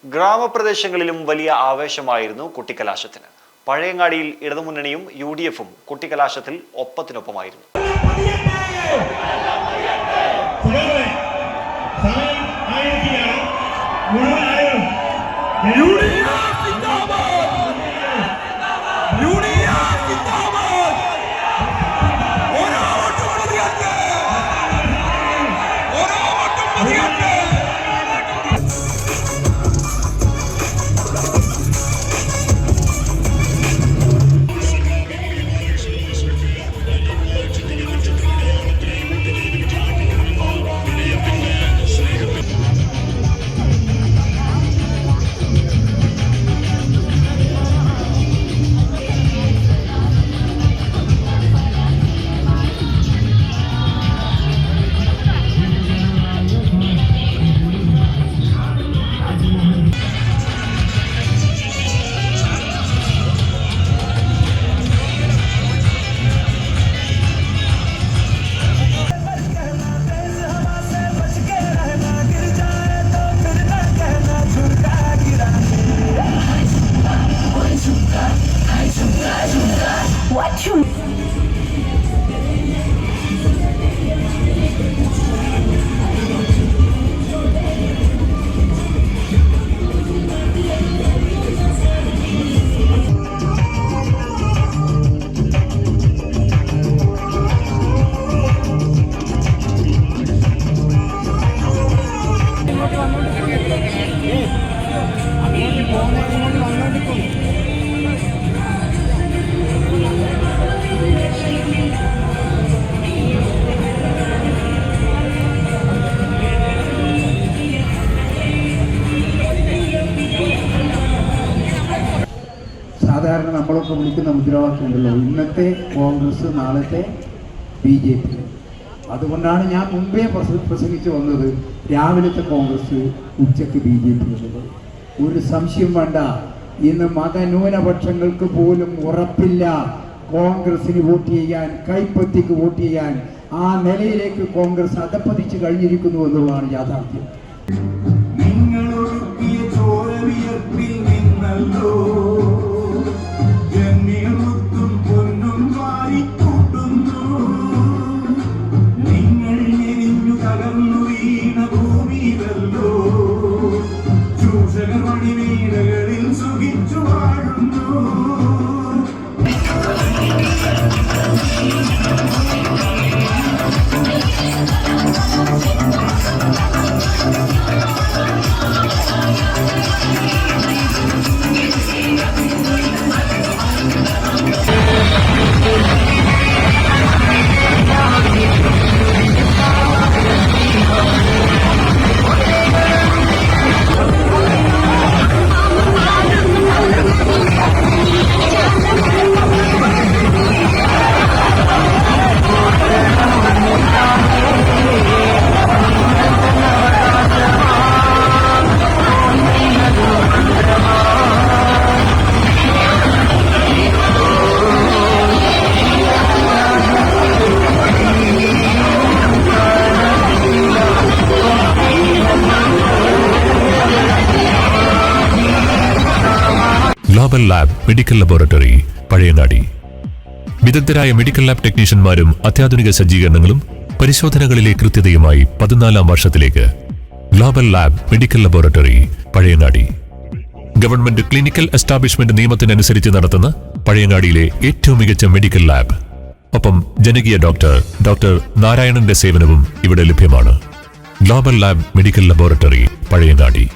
ഗ്രാമപ്രദേശങ്ങളിലും വലിയ ആവേശമായിരുന്നു കുട്ടിക്കലാശത്തിന്. പഴയങ്ങാടിയിൽ ഇടതുമുന്നണിയും UDF-ഉം കുട്ടിക്കലാശത്തിൽ ഒപ്പത്തിനൊപ്പമായിരുന്നു. സാധാരണ നമ്മളൊക്കെ വിളിക്കുന്ന മുദ്രാവാക്യമുണ്ടല്ലോ, ഇന്നത്തെ കോൺഗ്രസ് നാളത്തെ BJP. അതുകൊണ്ടാണ് ഞാൻ മുമ്പേ പ്രസംഗിച്ചു വന്നത്, രാവിലത്തെ കോൺഗ്രസ് ഉച്ചയ്ക്ക് BJP എന്നുള്ളത്. ഒരു സംശയം വേണ്ട, ഇന്ന് മതന്യൂനപക്ഷങ്ങൾക്ക് പോലും ഉറപ്പില്ല കോൺഗ്രസിന് വോട്ട് ചെയ്യാൻ, കൈപ്പത്തിക്ക് വോട്ട് ചെയ്യാൻ. ആ നിലയിലേക്ക് കോൺഗ്രസ് അധപ്പതിച്ച് കഴിഞ്ഞിരിക്കുന്നു എന്നുള്ളതാണ് യാഥാർത്ഥ്യം. Global lab medical laboratory, Pazhayangadi. വിദഗ്ധരായ മെഡിക്കൽ ലാബ് ടെക്നീഷ്യന്മാരും അത്യാധുനിക സജ്ജീകരണങ്ങളും പരിശോധനകളിലെ കൃത്യതയുമായി 14ാം വർഷത്തിലേക്ക്. Global lab medical laboratory, Pazhayangadi. Government clinical establishment നിയമത്തിനനുസരിച്ച് നടത്തുന്ന പഴയങ്ങാടിയിലെ ഏറ്റവും മികച്ച മെഡിക്കൽ ലാബ്. ഒപ്പം ജനകീയ ഡോക്ടർ നാരായണന്റെ സേവനവും ഇവിടെ ലഭ്യമാണ്. Global lab medical laboratory, Pazhayangadi.